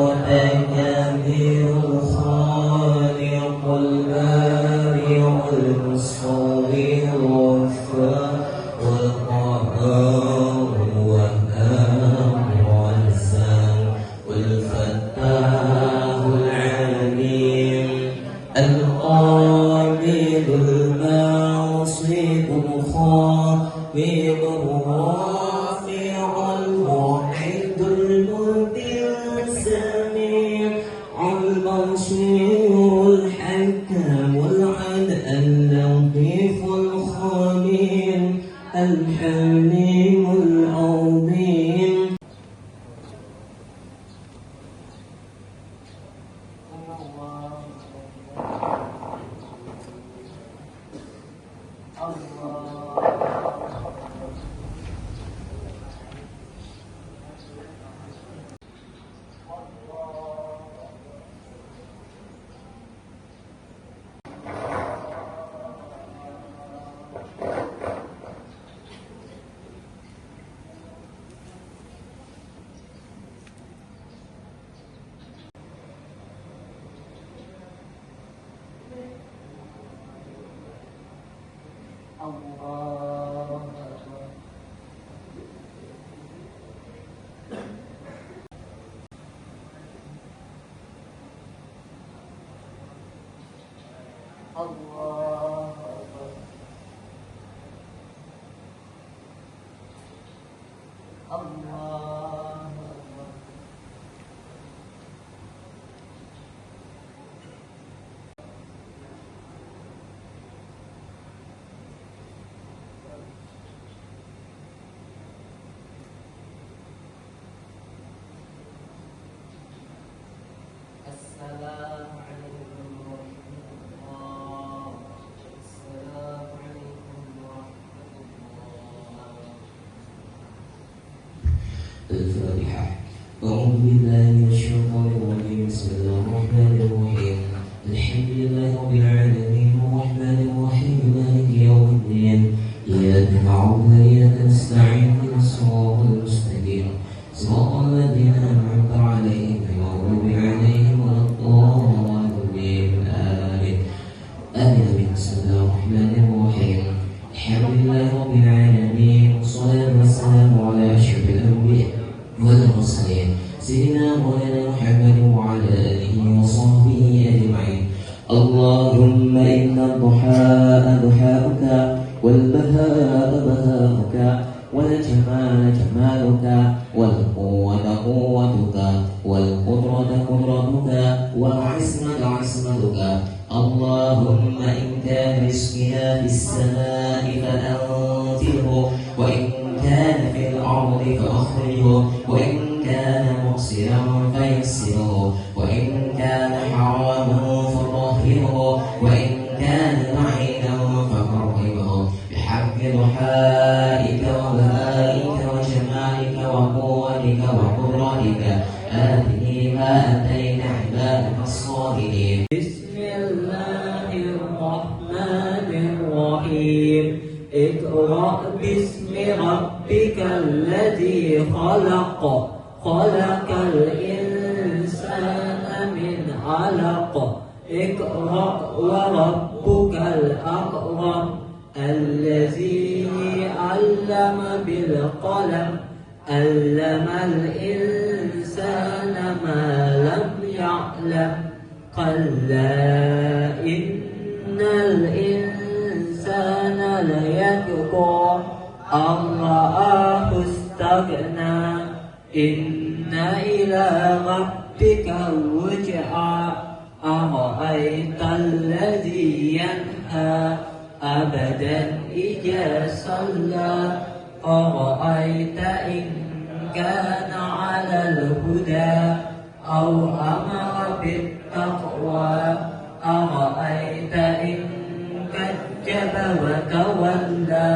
وتجميل الخالق البارئ المصور الوفاء والقهار والوهاب والرزاق والفتاح العليم القابض الباسط الخافض الرافع المعد المبدع السميع البصير الحكم العدل اللطيف الخبير الحليم العظيم. الفاتحة. أعوذ بالله من الشيطان الرجيم. بسم الله الرحمن الرحيم. الحمد لله رب العالمين الرحمن الرحيم مالك يوم الدين. إياك نعبد وإياك نستعين اهدنا الصراط المستقيم صراط الذين أنعمت عليهم غير المغضوب عليهم ولا الضالين. آمين. آمين. بسم الله الرحمن الرحيم. الحمد لله رب العالمين والصلاة والسلام على أشرف الأنبياء والمرسلين سيدنا مولانا محمد وعلى آله وصحبه أجمعين. اللهم إن الضحاء ضحاؤك والبهاء بهاؤك والجمال جمالك والقوة قوتك والقدرة قدرتك والعصمة عصمتك. اللهم إن كان رزقنا في السماء فأنزله وإن كان في الأرض فأخرجه وإن كان مقصرا فيسره وإن كان حراما فطهره وإن كان معينا فقربه بحق ضحائك وبهائك وجمالك وقوتك وقدرتك. آتِه ما أتينا عبادك الصالحين. بسم الله الرحمن الرحيم. اقرأ باسم ربك الذي خلق خلق الإنسان من علق. اقرأ وربك الأكرم الذي علم بالقلم علم الإنسان ما لم يعلم. كلا إن الإنسان ليطغى أن رآه استغنى. إن إلى ربك الرجعى. أرأيت الذي ينهى أبدا إذا صلى. أرأيت إن كان على الهدى أو أمر بالتقوى. أرأيت إن كذب وتولى.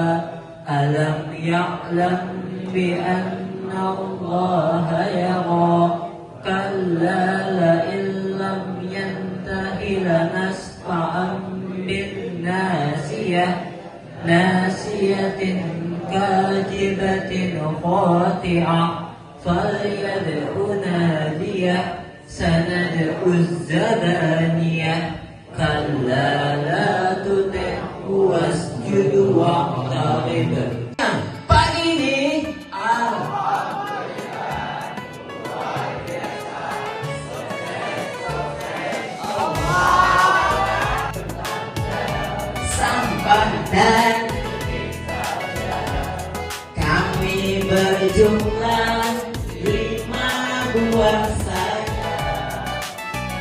ألم يعلم بأن الله يرى. كلا لئن لم ينته لنسفعا بالناصية ناصية كاذبة خاطعة. فليدع ناديه سندع الزبانية كلا لا تطعه واسجد واقترب. Pagi ini sampai dan kami berjumlah 5 buah saja,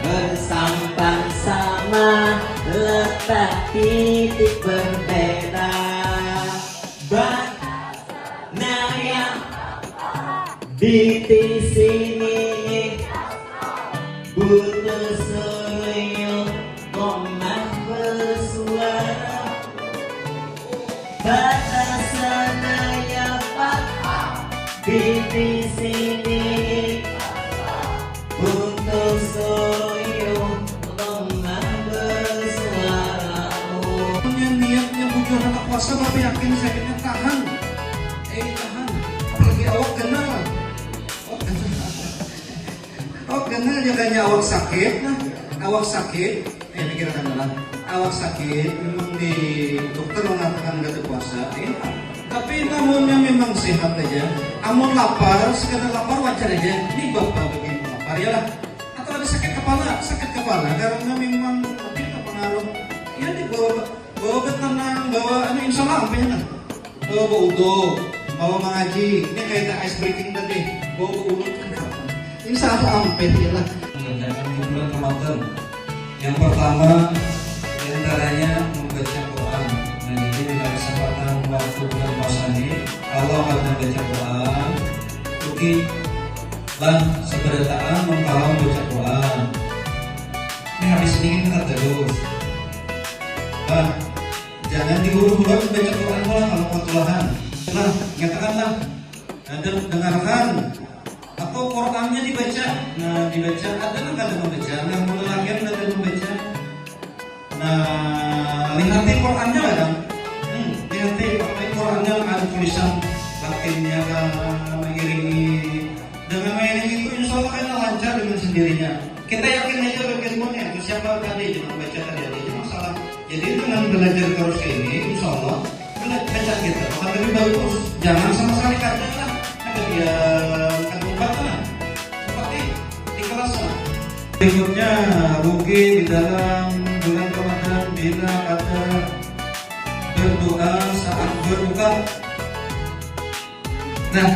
bersama-sama letak titik berbeda. Mana yang di sini butuh senyum ngomong bersuara, batasannya di sini butuh senyum ngomong bersuara. Niatnya bujur anak puasa, tapi yakin sakitnya tahan. Tahan. Apalagi awak kenal. Awak kenal jaganya awak sakit. Nah, awak sakit. Pikiran adalah awak sakit. Memang di dokter mengatakan gak ada puasa. Tapi namunnya memang sehat aja. Amun lapar, sekadar lapar wajar aja. Ini bapak begini lapar ya lah. Atau ada sakit kepala karena memang mungkin pengaruh. Ya bawa betenang, bawa insya Allah ampenya. Bawa uduk, bawa mengaji. Ini kayak ice breaking tadi. Bawa uduk kan kapan? Insya Allah ampen ya lah. Mengerjakan di bulan Ramadan. Yang pertama diantaranya membaca Quran. Nah, jadi dengan kesempatan waktu bulan puasa ini, kalau akan membaca Quran, Tuki dan seberataan mengkalau membaca Quran. Ini habis sedikit kita terus. Nah, jangan diurut-urut membaca Quran malah kalau ketulahan. Nah, nyatakanlah, dan dengarkan. Atau Qurannya dibaca. Nah, dibaca ada kadang membaca, nah mulai lagi ada membaca. Nah, lihatin Qurannya kadang. Lihatin Qurannya ada tulisan Latinnya mengiringi. Dengan mengiringi itu insya Allah kan lancar dengan sendirinya. Kita yakin aja bagaimana itu siapa tadi jangan baca tadi ada masalah. Jadi dengan belajar terus ini insya Allah baca kita akan lebih bagus. Jangan sama sekali kaca lah. Dia seperti di kelas. Berikutnya rugi di dalam bulan Ramadan bila kata berdoa saat berbuka. Nah,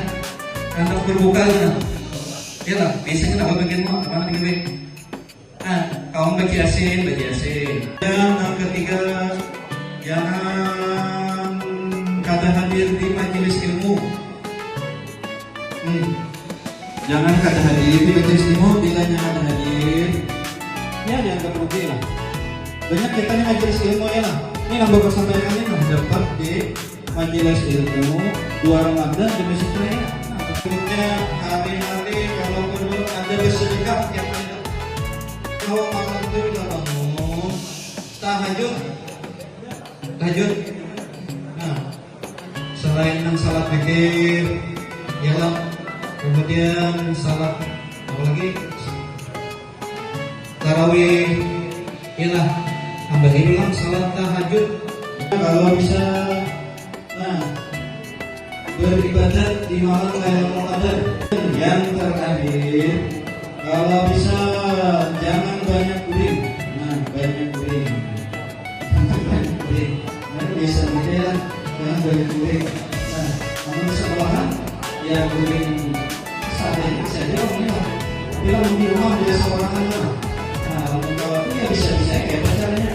untuk berbuka ya lah, biasanya kita bagian mau apa nih? Nah, kaum bagi asin. Yang ketiga, jangan kada hadir di majelis ilmu. Jangan kada hadir di majelis ilmu. Bila jangan ada hadir, ya dianggap rugi lah. Banyak kita nih majelis ilmu ya lah. Ini nambah persampaian ini dapat di majelis ilmu 2 Ramadan di Masjid Raya. Nah, berikutnya hari-hari kalau perlu ada bersedekah yang ada. Kalau malam itu kita bangun tahajud. Nah, selain salat zikir, ialah kemudian salat apalagi tarawih, ialah tambahin ulang salat tahajud. Kalau bisa, nah beribadat di malam Lailatul Qadar. Yang terakhir, kalau bisa jangan banyak guling. Nah, banyak guling. Nah, bisa lah, jangan banyak guling. Nah, namun sekolahan ya guling saja orangnya. Bila di rumah dia seorang aja. Nah, kalau ya bisa kayak apa caranya?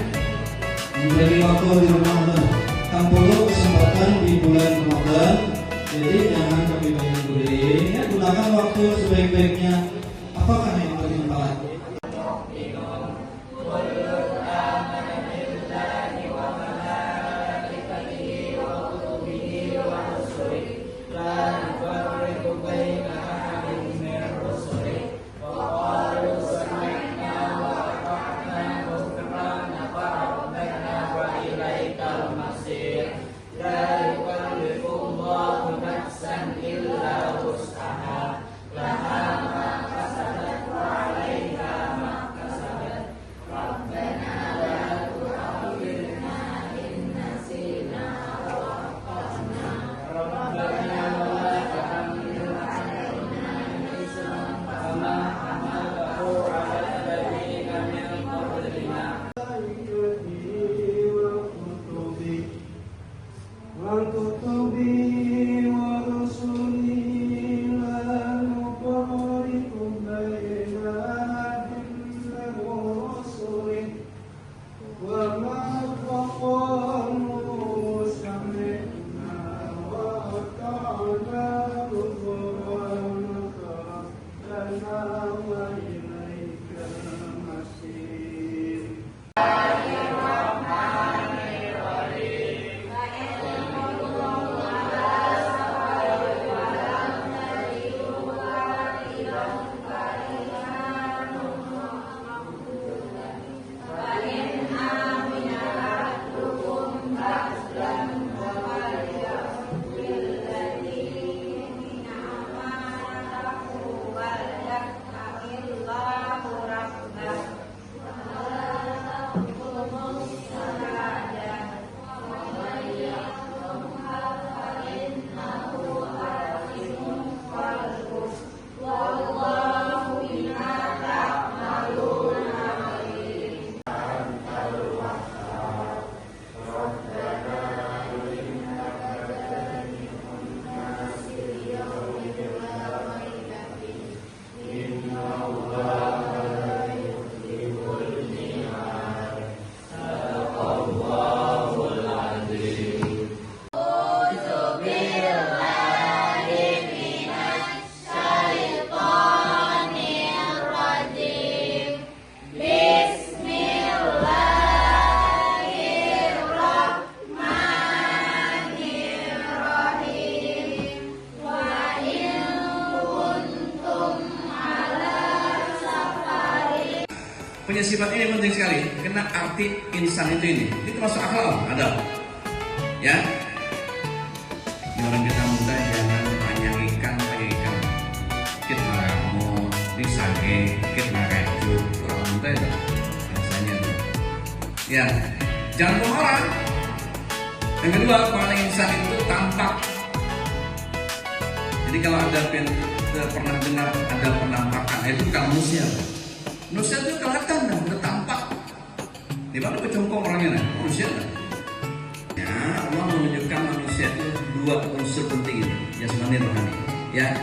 Memberi waktu di rumah kan perlu kesempatan di bulan Ramadan. Jadi jangan lebih banyak guling. Ya, gunakan waktu sebaik-baiknya. Apakah yang bermanfaat? punya sifat ini penting sekali. Karena arti insan itu ini termasuk akhlak ada. Ya. Ini orang kita muda jangan banyak ikan pakai ikan. Kita makan di sage, kita makan itu orang muda itu biasanya. Ya, jangan pemarah. Yang kedua, paling insan itu tampak. Jadi kalau ada pernah dengar ada penampakan, itu bukan manusia. Manusia itu kelihatan dan udah tampak. Di mana kecongkong orangnya? Manusia. Ya, Allah menunjukkan manusia itu dua unsur penting itu, jasmani rohani. Ya,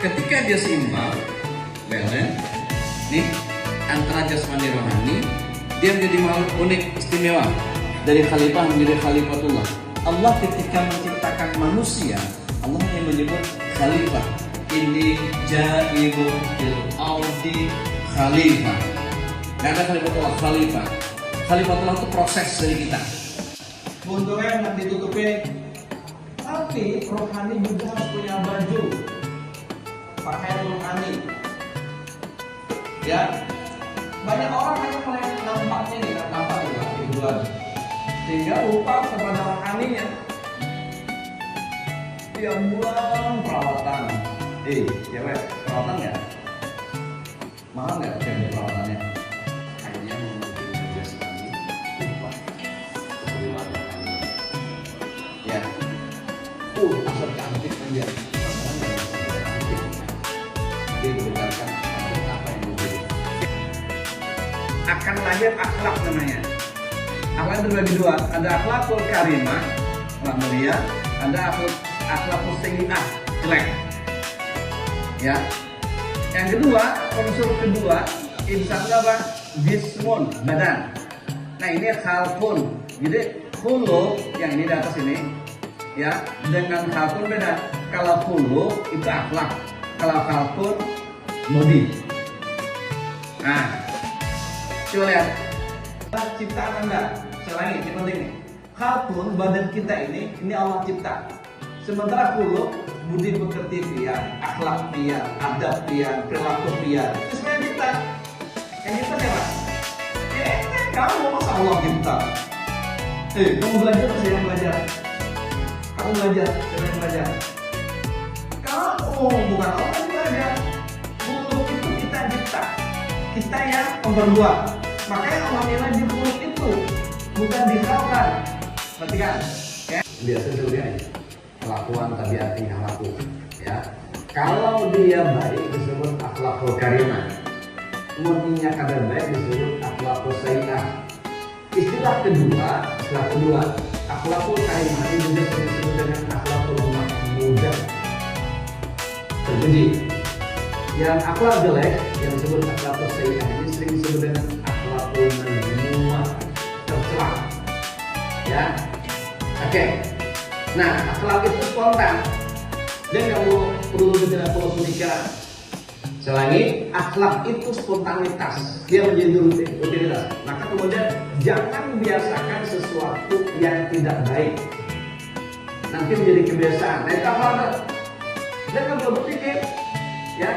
ketika dia seimbang, balance, nih antara jasmani rohani, dia menjadi makhluk unik, istimewa. Dari khalifah menjadi khalifatullah. Allah ketika menciptakan manusia, Allah yang menyebut khalifah. Ini ja'ilun fil ardi khalifah. Gak ada khalifatullah, khalifah. Khalifatullah itu proses dari kita. Untungnya nggak ditutupi, tapi rohani juga harus punya baju pakaian rohani. Ya, banyak orang hanya melihat nampaknya nih, nampak nih lah kehidupan, sehingga lupa kepada rohaninya. Dia buang perawatan, cewek perawatan nggak? Mahal nggak cewek perawatannya? Hanya mungkin jasmani, lupa keluar rohani. Ya, asal cantik kan dia. Padahal nggak bisa cantik. Dia berdasarkan apa yang diberi. Akan lahir akhlak namanya. Akhlak terbagi dua. Ada akhlakul karimah, akhlak mulia. Ada akhlakul sayyi'ah, jelek. Ya. Yang kedua, unsur kedua, insan apa? Jismun, badan. Nah ini khalqun. Jadi khuluq yang ini di atas ini, ya, dengan khalqun beda. Kalau khuluq itu akhlak, kalau khalqun body. Nah, coba lihat ciptaan Anda. Selangi, ini penting nih. Khalqun badan kita ini Allah cipta. Sementara khuluq budi pekerti pian, akhlak pian, adab pian, perilaku pian. Itu sebenarnya kita. Yang kita siapa? Kamu masa Allah cipta. Kamu belajar atau saya yang belajar? Kamu belajar, saya yang belajar. Kamu bukan Allah yang belajar. Khuluq itu kita cipta. Kita yang memperbuat. Makanya Allah nilai di khuluq itu, bukan dikhalkan. Perhatikan. Ya. Biasa dilihat kelakuan tabiat tingkah laku. Ya. Kalau dia baik disebut akhlakul karimah. Mungkinnya kadar baik disebut akhlakul sayyi'ah. Istilah kedua, akhlakul karimah ini juga sering disebut dengan akhlakul mahmudah. Terjadi. Yang akhlak jelek yang disebut akhlakul sayyi'ah ini sering disebut dengan akhlakul mazmumah, tercela. Ya. Oke. Nah, akhlak itu spontan. Dia nggak perlu pemikiran. Selangi, akhlak itu spontanitas. Dia menjadi rutinitas. Maka kemudian jangan biasakan sesuatu yang tidak baik. Nanti menjadi kebiasaan. Nah, itu akhlak. Dia nggak perlu berpikir, ya,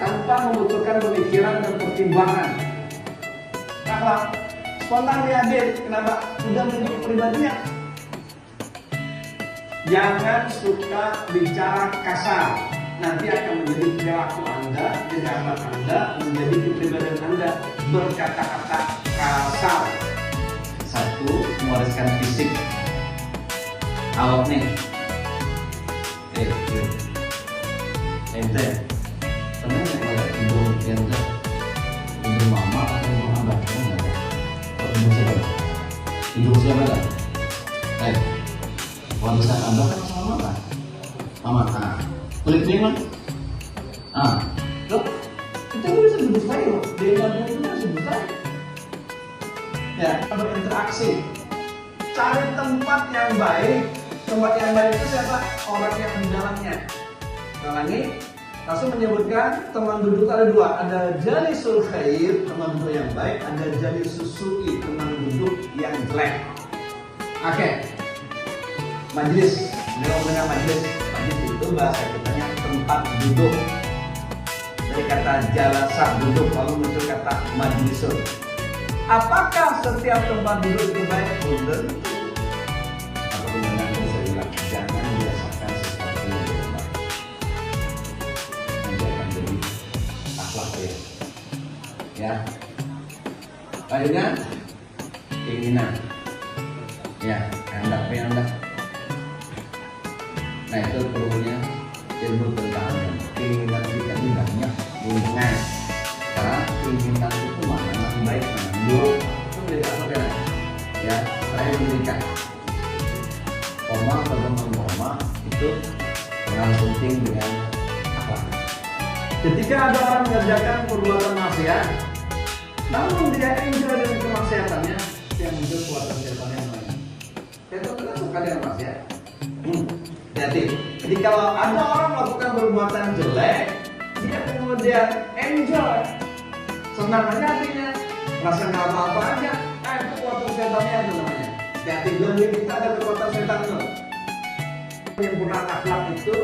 tanpa membutuhkan pemikiran dan pertimbangan. Akhlak spontan dia hadir. Kenapa? Sudah menjadi pribadinya. Jangan suka bicara kasar. Nanti akan menjadi perilaku Anda, tindakan Anda, menjadi kepribadian Anda. Berkata-kata kasar. Satu, mewariskan fisik. Awak nih. Ente. Pernah nggak ngeliat hidung ente? Hidung mama atau hidung abah? Pernah nggak ada? Hidung siapa? Hidung siapa kan? Warisan Anda kan sama mama. Mama, kulit mana? Loh, kita bisa sebut saya loh. Dengan itu bisa sebut saya. Ya, berinteraksi. Cari tempat yang baik. Tempat yang baik itu siapa? Orang yang di dalamnya. Ulangi, Rasul menyebutkan teman duduk ada dua. Ada jalisul khair, teman duduk yang baik. Ada jalisus su'i, teman duduk yang jelek. Oke. Majlis, beliau dengan majlis. Majlis itu bahasa kitanya tempat duduk. Dari kata jalasa duduk, lalu muncul kata majlisun. Apakah setiap tempat duduk itu baik? Belum tentu. Atau benar saya bilang, jangan biasakan sesuatu yang tidak baik. Nanti akan jadi akhlak ya. Ya. Akhirnya keinginan. Ya, kehendak. Nah itu perlunya ilmu tentang keinginan kita ini banyak hubungan. Karena keinginan itu mana baik mana buruk itu menjadi asal ya. Saya memberikan koma atau koma itu sangat penting dengan akhlak. Ketika ada orang mengerjakan perbuatan maksiat, namun dia enjoy dengan kemaksiatannya, yang muncul kuatan setan yang lain. Itu kita suka dengan maksiat. Jadi, kalau ada orang melakukan perbuatan jelek, dia kemudian enjoy, senang aja hatinya, merasa nggak apa-apa aja. Itu kuatan setannya itu namanya. Jadi, lebih kita ada kekuatan setan itu. Penyempurnaan akhlak itu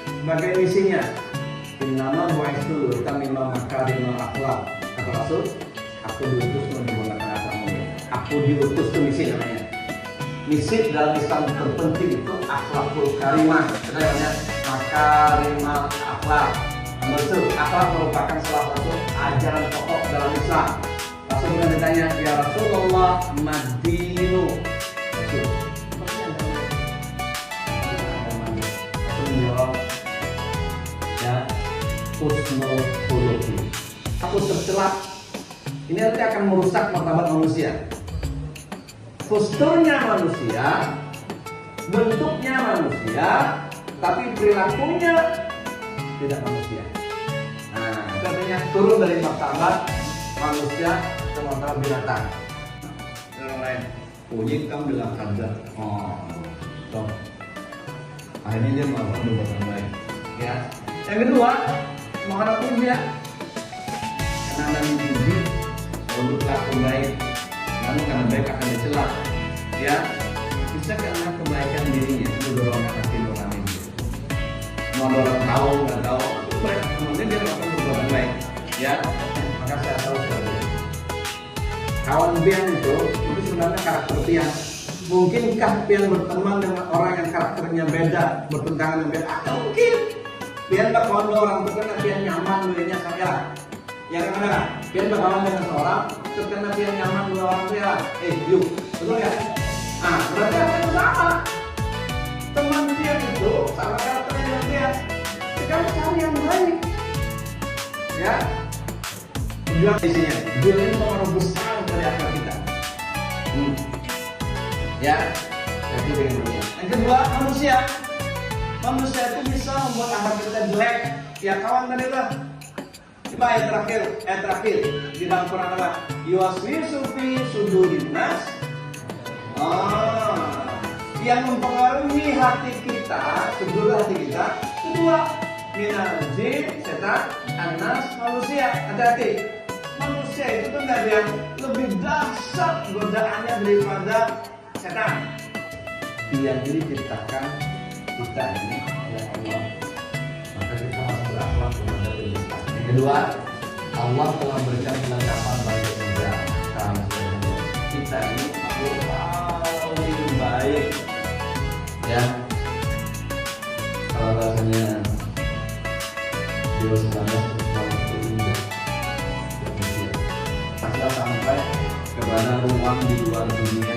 sebagai misinya. Innama bu'istu tamimma makarimul akhlak. Kata Rasul, aku diutus menyempurnakan akhlak mulia. Aku diutus itu misi namanya. Misi dalam Islam terpenting itu akhlakul karimah, namanya makarimah akhlak. Betul, akhlak merupakan salah satu ajaran pokok dalam Islam. Rasul pernah ditanya, ya Rasulullah, madinu. Rasul, Rasul menjawab, ya, husnul khuluqi. Aku tercela. Ini nanti akan merusak martabat manusia. Posturnya manusia, bentuknya manusia, tapi perilakunya tidak manusia. Nah, itu artinya turun dari martabat manusia ke martabat binatang. Yang lain, kunyit kamu bilang ada. Oh, so. Akhirnya dia melakukan perbuatan baik. Ya. Yang kedua, menghadap puja. Karena Anda dipuji, untuk laku baik. Namun karena baik akan dicela, ya bisa karena kebaikan dirinya itu dorong hati nurani itu. Mau orang tahu nggak tahu, itu baik. Kemudian dia melakukan perbuatan baik, ya. Maka saya tahu sekali. Kawan pian itu sebenarnya karakter pian. Mungkinkah pian berteman dengan orang yang karakternya beda, bertentangan dengan beda? Atau mungkin pian berkawan dengan orang terkena pian nyaman dirinya saya. Yang mana? Pian berkawan dengan seorang terkena pian nyaman dua orang saya. Yuk, betul ya? Nah, berarti apa yang sama? Teman dia itu sama karakternya dengan dia. Sekarang cari yang baik, ya. Tujuan isinya, tujuan ini pengaruh besar dari akhlak kita. Ya, itu yang kedua. Yang kedua, manusia. Manusia itu bisa membuat akhlak kita jelek. Ya kawan tadi lah. Coba ayat terakhir di dalam Quran apa? Yuwaswisu fi sudurin nas. Yang mempengaruhi hati kita, sudur hati kita. Kedua, minal jin, setan, anas, manusia. Hati-hati. Manusia itu kan ada yang lebih dahsyat godaannya daripada setan. Dia ini ciptakan kita ini oleh Allah. Maka kita harus berakhlak kepada Allah. Yang kedua, Allah telah berikan kelengkapan bagi kita. Kita ini paling baik, ya. Kalau rasanya Dewa Sembilan kita sampai kepada ruang di luar dunia.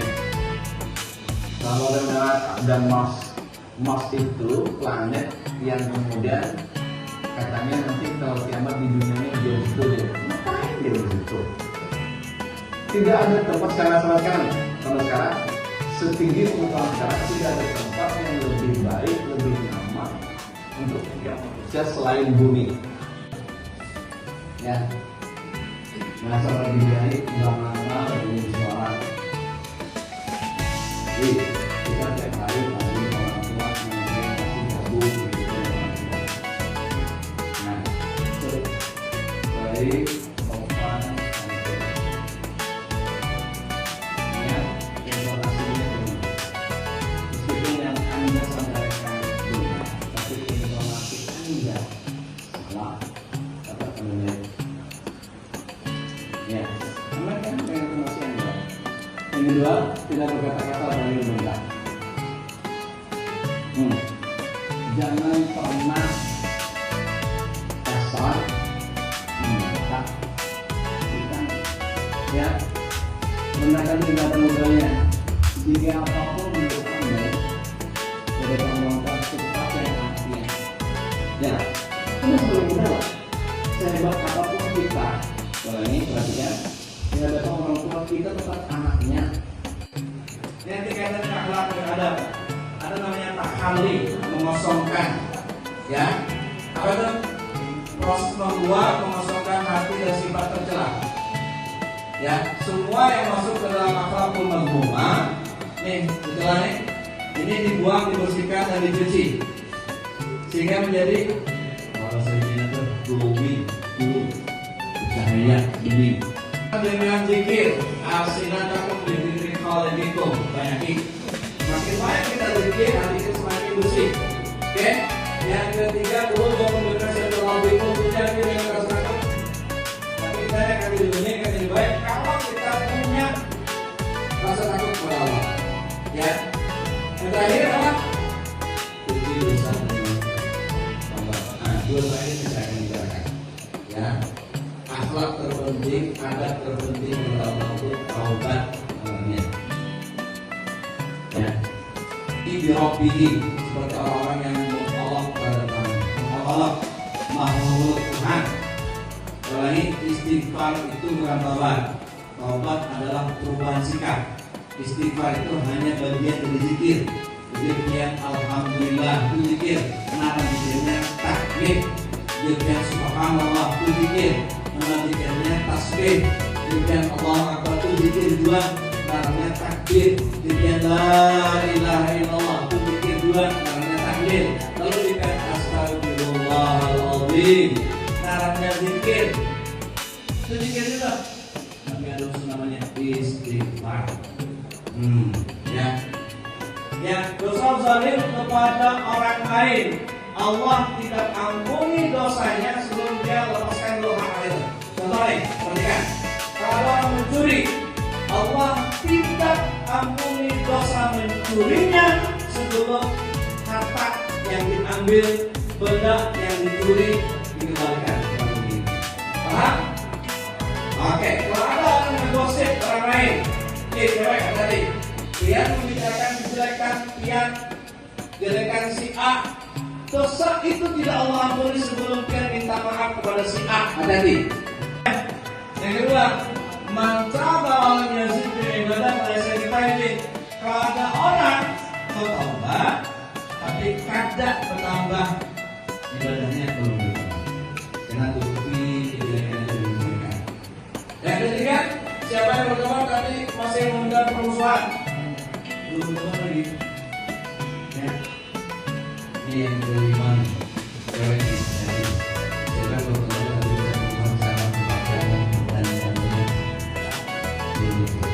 Kalau ada Mars itu planet yang kemudian katanya nanti kalau kiamat di dunia ini jauh situ deh. Ngapain dia di situ? Tidak ada tempat sekarang setinggi pengetahuan sekarang tidak ada tempat yang lebih baik, lebih nyaman untuk manusia selain bumi. Ya. Nah, seorang diri ulama dari suara. Jadi, kita tiap hari lagi orang tua mengenai nasi gabung gitu orang tua. Nah, baik, sopan, ya, informasinya dulu. Meskipun yang Anda sampaikan dulu, tapi informasi Anda salah, kata penulis. Ya, Benar kan? Dengan emosi yang dua. Yang kedua, tidak berkata-kata bagi rendah. Jangan pernah kasar meminta kita, ya, merendahkan tingkatan modalnya. Jika apapun menurut Anda, tidak melakukan sesuatu yang artinya, ya, itu sebelum mudah. Sehebat apapun kita, kalau ini perhatikan, sehebat orang tua kita tetap anaknya. Yang dikatakan akhlak beradab, ada namanya takhali, mengosongkan, ya. Apa itu? Proses membuat, mengosongkan hati dan sifat tercela. Ya, semua yang masuk ke dalam akhlakul mazmumah, nih, tercela nih, ini dibuang, dibersihkan dan dicuci, sehingga menjadi kalau saya bilang itu glowing, cahaya bening. Dengan zikir, asinatakum bidzikri khaliqikum, banyakin. Makin banyak kita zikir, hati kita semakin bersih. Oke? Yang ketiga, dulu memberikan satu lebih tentunya dengan rasa takut. Tapi kita akan di dunia akan lebih baik kalau kita punya rasa takut kepada Allah. Ya. Yang terakhir apa? Cuci dosa dan tobat. Nah, dua terakhir kita akan bicarakan. Ya. Akhlak terpenting, adab terpenting dalam waktu taubat namanya. Ya. Ibrobihi seperti orang-orang yang menolak pada Tuhan, menolak makhluk Tuhan. Kalau ini istighfar itu bukan taubat. Taubat adalah perubahan sikap. Istighfar itu hanya bagian dari zikir. Zikirnya alhamdulillah itu zikir. Nama zikirnya takbir. Zikirnya subhanallah itu zikir. Nama zikirnya tasbih. Zikirnya Allah Akbar itu zikir juga. Namanya takbir. Zikirnya la ilaha illallah itu zikir juga. Namanya takbir. Lalu zikir astagfirullahaladzim. Namanya zikir. Itu zikir juga. Tapi ada namanya istighfar. Ya. Ya, dosa zalim kepada orang lain, Allah tidak ampuni dosanya sebelum dia lepaskan dulu hak itu. Contoh nih, perhatikan. Kalau orang mencuri, Allah tidak ampuni dosa mencurinya sebelum harta yang diambil, benda yang dicuri dikembalikan. Paham? Oke, kalau ada orang menggosip orang lain, cewek tadi, dia membicarakan kejelekan jelekan si A, dosa itu tidak Allah ampuni sebelum dia minta maaf kepada si A. Hati-hati. Yang kedua, mencaba orang yazid di ibadah pada saya kita ini. Kalau ada orang bertobat tapi kadang bertambah ibadahnya belum bertambah, karena tutupi kejelekan dari mereka. Yang ketiga, siapa yang bertobat tapi masih mengundang permusuhan, belum bertobat lagi. Ya, ini yang kelima, cewek ini. Jadi, siapa yang bertobat tapi bertambah cara berpakaian dan lainnya belum bertobat.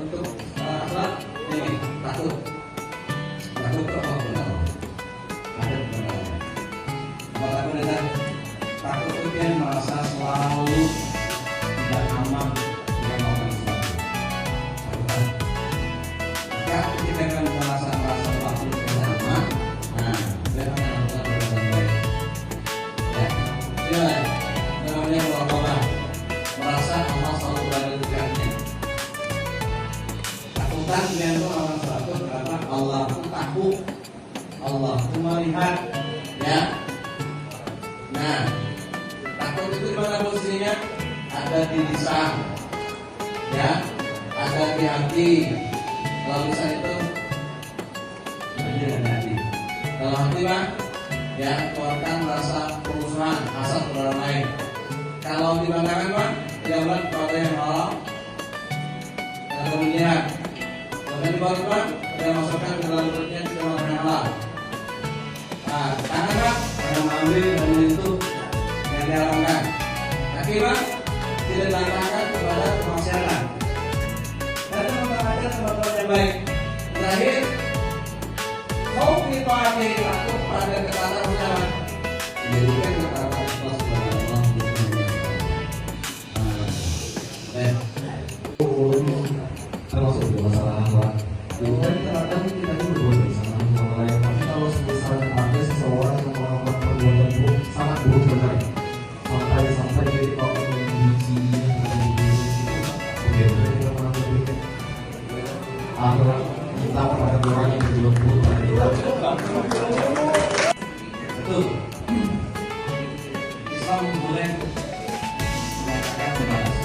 Untuk akhlak ini takut kepada Allah. Takut kepada Allah. Takut itu yang merasa selalu tidak aman dengan melakukan sesuatu. Maka ketika kalian merasa selalu tidak aman, Allah. Cuma lihat, ya. Nah, takut itu di mana posisinya? Ada di lisan, ya. Ada di hati. Kalau lisan itu dengan hati. Kalau hati mah, ya keluarkan rasa permusuhan, hasad kepada orang lain. Kalau dibanggakan mah, jangan kepada yang haram dan kemudian. Kalau dibanggakan mah, jangan masukkan ke dalam mulutnya tidak makan yang halal. Nah, tangan mah, jangan mengambil dan menyentuh yang diharamkan. Kaki mah, tidak dilangkahkan kepada kemaksiatan. Dan teman-teman teman-teman yang baik. Terakhir, kau pribadi takut pada ketaatan ucapan. Jadikan ketaatan ikhlas kepada Allah. Termasuk di masalah akhlak. Jadi kan terkadang kita ini berbuat sama lain. Tapi kalau sebesar ada seseorang yang melakukan perbuatan buruk, sangat buruk benar. Sampai jadi orang yang benci, benar-benar kita mengambil akhlak kita kepada orang yang berbuat buruk. Betul. Islam boleh mengatakan kebalas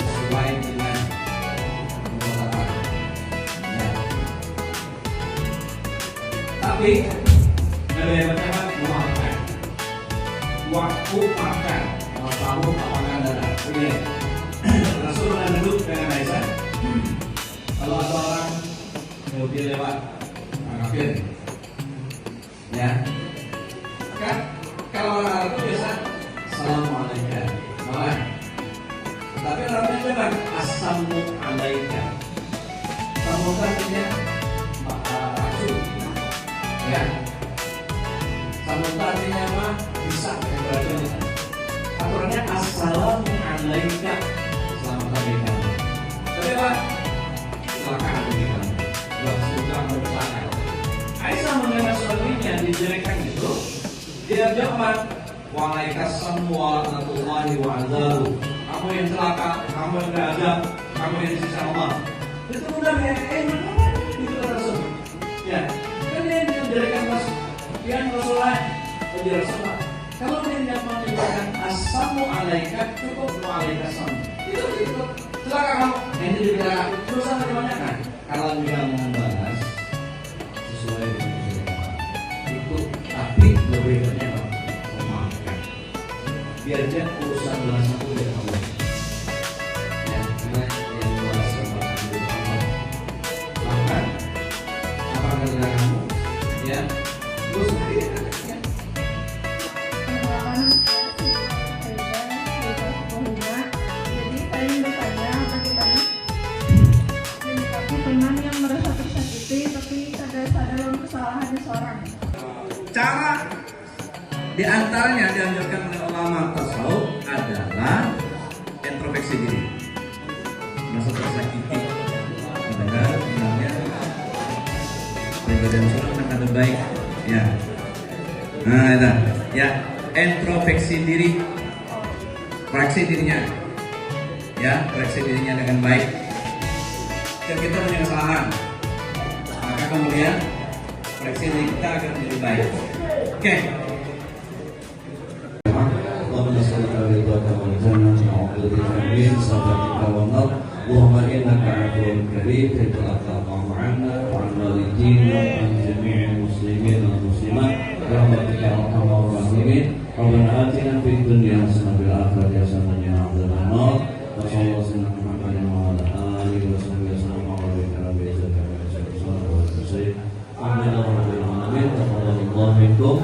sesuai dengan perbuatan. Ya. Tapi ada yang pertama memaafkan. Waktu makan, kalau sahur makan dada. Oke. Rasulullah duduk dengan Aisyah. Kalau ada orang Yahudi lewat, kafir. Ya. Kan kalau orang Arab itu biasa Assalamualaikum. Malah. Tapi orangnya coba Assalamualaikum. Kamu artinya rasul. Ya. Sambutan artinya apa? Bisa berarti. Aturannya Assalamualaikum. Selamat pagi kamu. Tapi apa? Silakan bagi kamu. Sudah bersilakan. Aisyah mendengar suaminya dijelekkan itu, dia jawab, "Waalaikumsalam warahmatullahi wabarakatuh." Kamu yang celaka, kamu yang beradab, kamu yang disiksa Allah. Itu benar ya? Itu Rasul. Ya, kan dia menjelekkan Rasul. Dia Rasulullah, dia Rasulullah. Kalau dia tidak mengucapkan Assalamualaikum, cukup Waalaikumsalam. Itu celaka kamu. Yang itu juga berusaha dimanyakan. Kalau dia membalas sesuai dengan itu, tapi lebih banyak memaafkan. Biar dia urusan belas aku dia Allah. Ya, karena yang belas sama aku Allah. Maafkan apa kata kamu? Ya, terus dia ya. Jadi saya ingin bertanya bagaimana menyikapi teman yang merasa tersakiti tapi sadar dalam kesalahan seseorang. Cara di antaranya dianjurkan oleh ulama tasawuf adalah introspeksi diri. Merasa tersakiti, benar, benarnya badan sholat akan lebih baik. Ya, nah itu, ya introspeksi diri, koreksi dirinya, ya koreksi dirinya dengan baik. Jika kita punya kesalahan, maka kemudian koreksi diri kita akan menjadi baik. Oke. اللهم صل على رضاك والجنة وعلى اليمين صدقك والنار اللهم إنك عفو كريم تحب العفو عنا وعن والدينا وعن جميع المسلمين والمسلمات برحمتك يا أرحم الراحمين ربنا آتنا في الدنيا حسنة وفي الآخرة حسنة وقنا عذاب النار وصلى الله على سيدنا محمد وعلى آله وصحبه وسلم وبارك على عزتك وعزتك وصلى الله عليه وسلم الحمد لله رب العالمين تقبل الله منكم